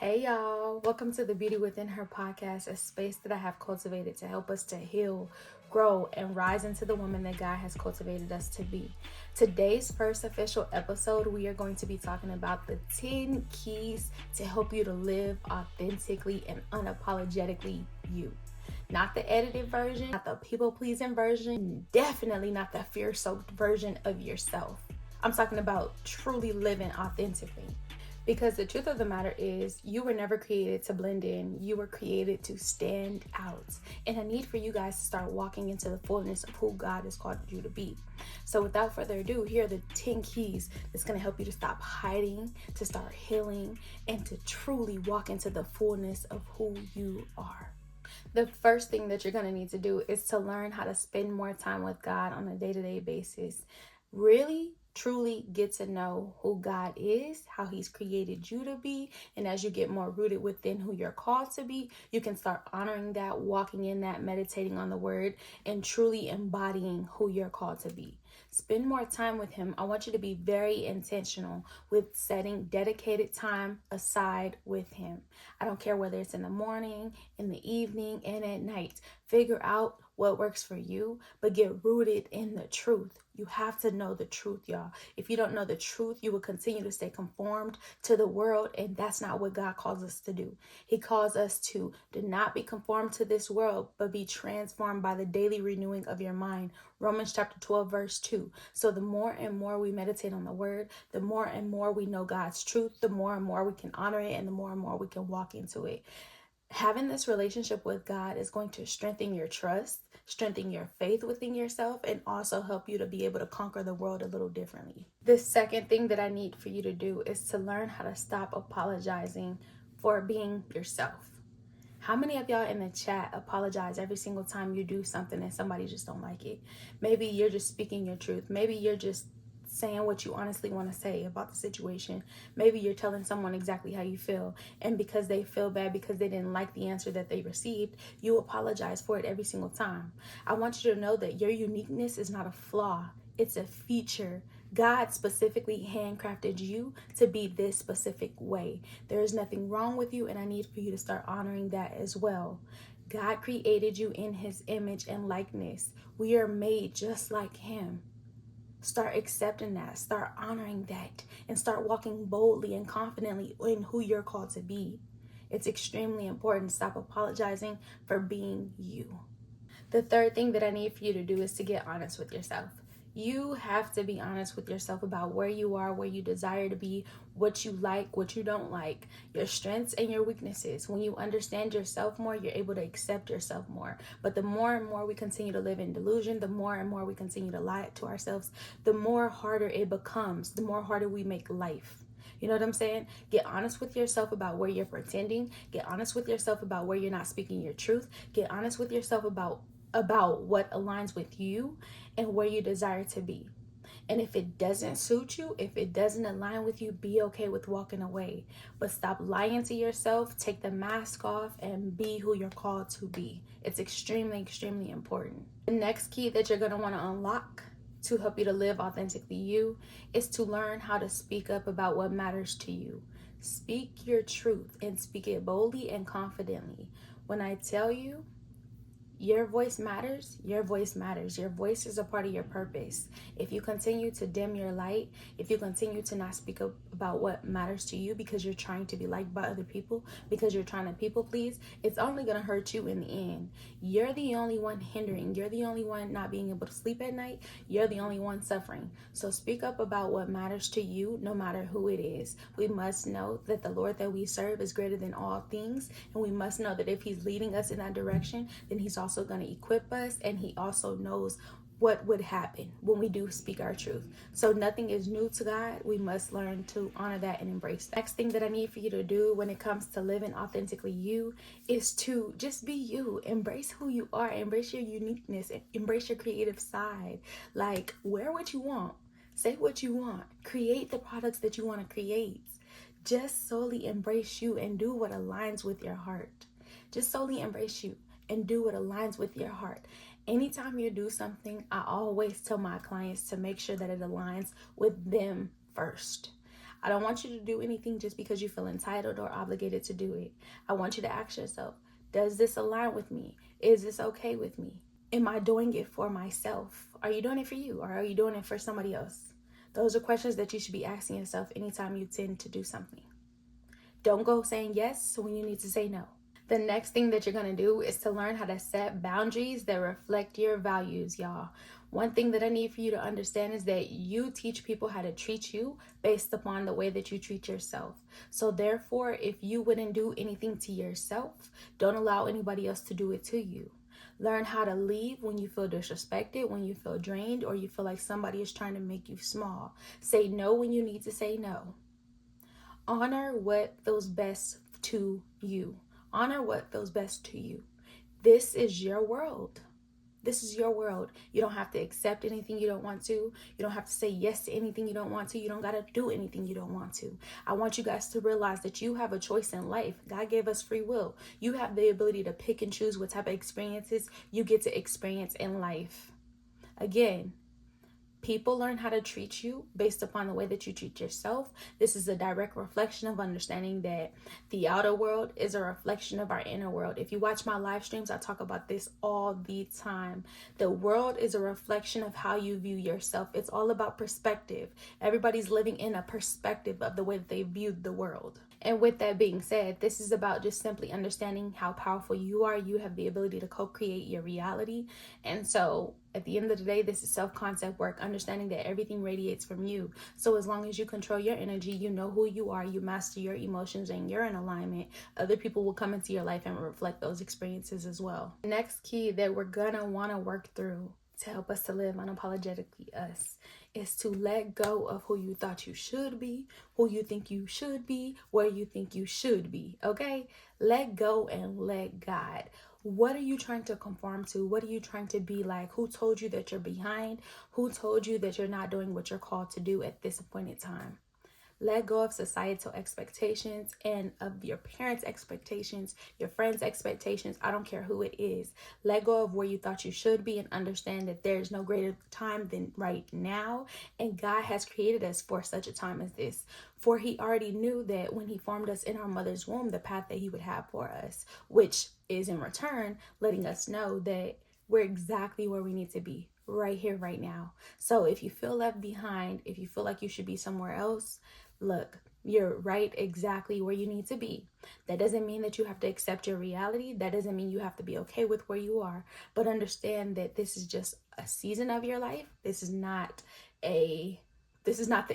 Hey y'all, welcome to the Beauty Within Her podcast, a space that I have cultivated to help us to heal, grow, and rise into the woman that God has cultivated us to be. Today's first official episode, we are going to be talking about the 10 keys to help you to live authentically and unapologetically you. Not the edited version, not the people-pleasing version, definitely not the fear-soaked version of yourself. I'm talking about truly living authentically. Because the truth of the matter is, you were never created to blend in. You were created to stand out. And I need for you guys to start walking into the fullness of who God has called you to be. So without further ado, here are the 10 keys that's going to help you to stop hiding, to start healing, and to truly walk into the fullness of who you are. The first thing that you're going to need to do is to learn how to spend more time with God on a day-to-day basis. Really, truly get to know who God is, how He's created you to be. And as you get more rooted within who you're called to be, you can start honoring that, walking in that, meditating on the word, and truly embodying who you're called to be. Spend more time with Him. I want you to be very intentional with setting dedicated time aside with Him. I don't care whether it's in the morning, in the evening, and at night. Figure out what works for you, but get rooted in the truth. You have to know the truth, y'all. If you don't know the truth, you will continue to stay conformed to the world, and that's not what God calls us to do. He calls us to do not be conformed to this world, but be transformed by the daily renewing of your mind. Romans chapter 12, verse 2. So the more and more we meditate on the word, the more and more we know God's truth, the more and more we can honor it, and the more and more we can walk into it. Having this relationship with God is going to strengthen your trust, strengthen your faith within yourself, and also help you to be able to conquer the world a little differently. The second thing that I need for you to do is to learn how to stop apologizing for being yourself. How many of y'all in the chat apologize every single time you do something and somebody just don't like it? Maybe you're just speaking your truth. Maybe you're just saying what you honestly want to say about the situation. Maybe you're telling someone exactly how you feel, and because they feel bad because they didn't like the answer that they received, you apologize for it every single time. I want you to know that your uniqueness is not a flaw, it's a feature. God specifically handcrafted you to be this specific way. There is nothing wrong with you, and I need for you to start honoring that as well. God created you in His image and likeness. We are made just like Him. Start accepting that, start honoring that, and start walking boldly and confidently in who you're called to be. It's extremely important to stop apologizing for being you. The third thing that I need for you to do is to get honest with yourself. You have to be honest with yourself about where you are, where you desire to be, what you like, what you don't like, your strengths and your weaknesses. When you understand yourself more, you're able to accept yourself more. But the more and more we continue to live in delusion, the more and more we continue to lie to ourselves, the more harder it becomes, the more harder we make life. You know what I'm saying? Get honest with yourself about where you're pretending. Get honest with yourself about where you're not speaking your truth. Get honest with yourself about what aligns with you and where you desire to be. And if it doesn't suit you, if it doesn't align with you, be okay with walking away. But stop lying to yourself, take the mask off, and be who you're called to be. It's extremely, extremely important. The next key that you're going to want to unlock to help you to live authentically you is to learn how to speak up about what matters to you. Speak your truth and speak it boldly and confidently. When I tell you, your voice matters. Your voice matters. Your voice is a part of your purpose. If you continue to dim your light, if you continue to not speak up about what matters to you because you're trying to be liked by other people, because you're trying to people please, it's only going to hurt you in the end. You're the only one hindering. You're the only one not being able to sleep at night. You're the only one suffering. So speak up about what matters to you, no matter who it is. We must know that the Lord that we serve is greater than all things. And we must know that if He's leading us in that direction, then He's also going to equip us, and He also knows what would happen when we do speak our truth. So nothing is new to God. We must learn to honor that and embrace that. Next thing that I need for you to do when it comes to living authentically you is to just be you. Embrace who you are. Embrace your uniqueness. Embrace your creative side. Like, wear what you want. Say what you want. Create the products that you want to create. Just solely embrace you and do what aligns with your heart. Just solely embrace you and do what aligns with your heart. Anytime you do something, I always tell my clients to make sure that it aligns with them first. I don't want you to do anything just because you feel entitled or obligated to do it. I want you to ask yourself, does this align with me? Is this okay with me? Am I doing it for myself? Are you doing it for you, or are you doing it for somebody else? Those are questions that you should be asking yourself anytime you tend to do something. Don't go saying yes when you need to say no. The next thing that you're going to do is to learn how to set boundaries that reflect your values, y'all. One thing that I need for you to understand is that you teach people how to treat you based upon the way that you treat yourself. So therefore, if you wouldn't do anything to yourself, don't allow anybody else to do it to you. Learn how to leave when you feel disrespected, when you feel drained, or you feel like somebody is trying to make you small. Say no when you need to say no. Honor what feels best to you. Honor what feels best to you. This is your world. This is your world. You don't have to accept anything you don't want to. You don't have to say yes to anything you don't want to. You don't got to do anything you don't want to. I want you guys to realize that you have a choice in life. God gave us free will. You have the ability to pick and choose what type of experiences you get to experience in life. Again, people learn how to treat you based upon the way that you treat yourself. This is a direct reflection of understanding that the outer world is a reflection of our inner world. If you watch my live streams, I talk about this all the time. The world is a reflection of how you view yourself. It's all about perspective. Everybody's living in a perspective of the way that they viewed the world. And with that being said, this is about just simply understanding how powerful you are. You have the ability to co-create your reality. And so at the end of the day, this is self-concept work, understanding that everything radiates from you. So as long as you control your energy, you know who you are, you master your emotions, and you're in alignment, other people will come into your life and reflect those experiences as well. The next key that we're gonna wanna work through to help us to live unapologetically us is to let go of who you thought you should be, who you think you should be, where you think you should be, okay? Let go and let God. What are you trying to conform to? What are you trying to be like? Who told you that you're behind? Who told you that you're not doing what you're called to do at this appointed time? Let go of societal expectations and of your parents' expectations, your friends' expectations. I don't care who it is. Let go of where you thought you should be and understand that there's no greater time than right now. And God has created us for such a time as this. For he already knew that when he formed us in our mother's womb, the path that he would have for us, which is in return letting us know that we're exactly where we need to be right here, right now. So if you feel left behind, if you feel like you should be somewhere else, look, you're right exactly where you need to be. That doesn't mean that you have to accept your reality. That doesn't mean you have to be okay with where you are. But understand that this is just a season of your life. This is not the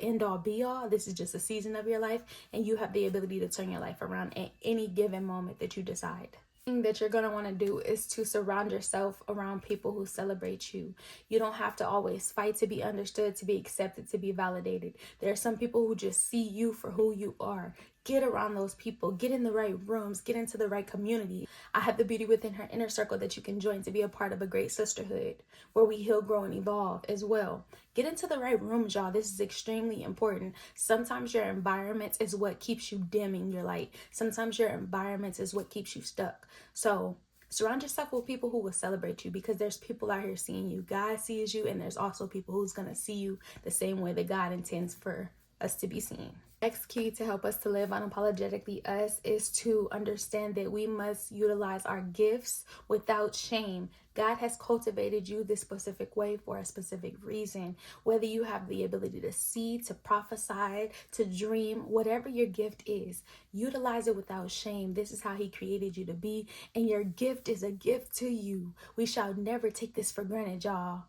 end all be all. This is just a season of your life, and you have the ability to turn your life around at any given moment that you decide. Thing that you're going to want to do is to surround yourself around people who celebrate you. You don't have to always fight to be understood, to be accepted, to be validated. There are some people who just see you for who you are. Get around those people. Get in the right rooms. Get into the right community. I have the beauty within her inner circle that you can join to be a part of a great sisterhood where we heal, grow, and evolve as well. Get into the right rooms, y'all. This is extremely important. Sometimes your environment is what keeps you dimming your light. Sometimes your environment is what keeps you stuck. So surround yourself with people who will celebrate you, because there's people out here seeing you. God sees you, and there's also people who's going to see you the same way that God intends for us to be seen. Next key to help us to live unapologetically us is to understand that we must utilize our gifts without shame. God has cultivated you this specific way for a specific reason. Whether you have the ability to see, to prophesy, to dream, whatever your gift is, utilize it without shame. This is how he created you to be, and your gift is a gift to you. We shall never take this for granted, y'all.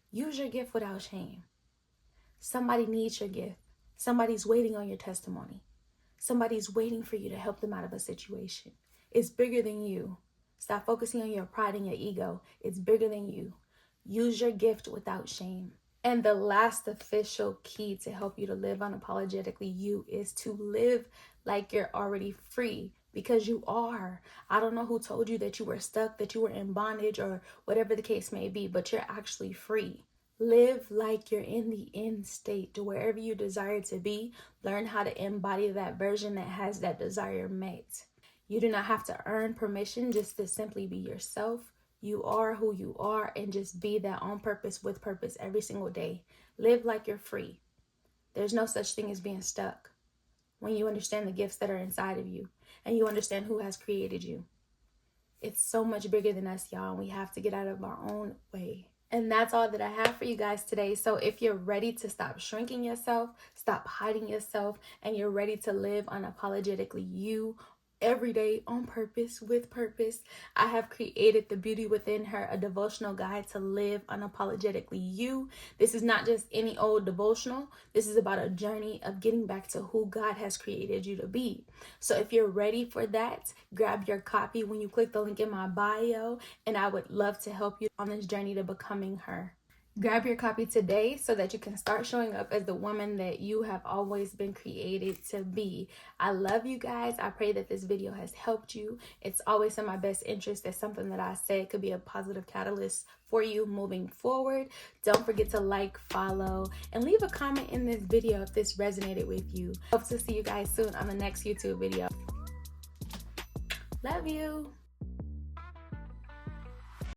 Use your gift without shame. Somebody needs your gift. Somebody's waiting on your testimony. Somebody's waiting for you to help them out of a situation. It's bigger than you. Stop focusing on your pride and your ego. It's bigger than you. Use your gift without shame. And the last official key to help you to live unapologetically you is to live like you're already free, because you are. I don't know who told you that you were stuck, that you were in bondage, or whatever the case may be, but you're actually free. Live like you're in the end state to wherever you desire to be. Learn how to embody that version that has that desire met. You do not have to earn permission just to simply be yourself. You are who you are, and just be that on purpose with purpose every single day. Live like you're free. There's no such thing as being stuck. when you understand the gifts that are inside of you and you understand who has created you. It's so much bigger than us, y'all, and we have to get out of our own way. And that's all that I have for you guys today. So if you're ready to stop shrinking yourself, stop hiding yourself, and you're ready to live unapologetically you every day on purpose, with purpose, I have created The Beauty Within Her, a devotional guide to live unapologetically you. This is not just any old devotional. This is about a journey of getting back to who God has created you to be. So if you're ready for that, grab your copy when you click the link in my bio, and I would love to help you on this journey to becoming her. Grab your copy today so that you can start showing up as the woman that you have always been created to be. I love you guys. I pray that this video has helped you. It's always in my best interest that something that I say could be a positive catalyst for you moving forward. Don't forget to like, follow, and leave a comment in this video if this resonated with you. Hope to see you guys soon on the next YouTube video. Love you.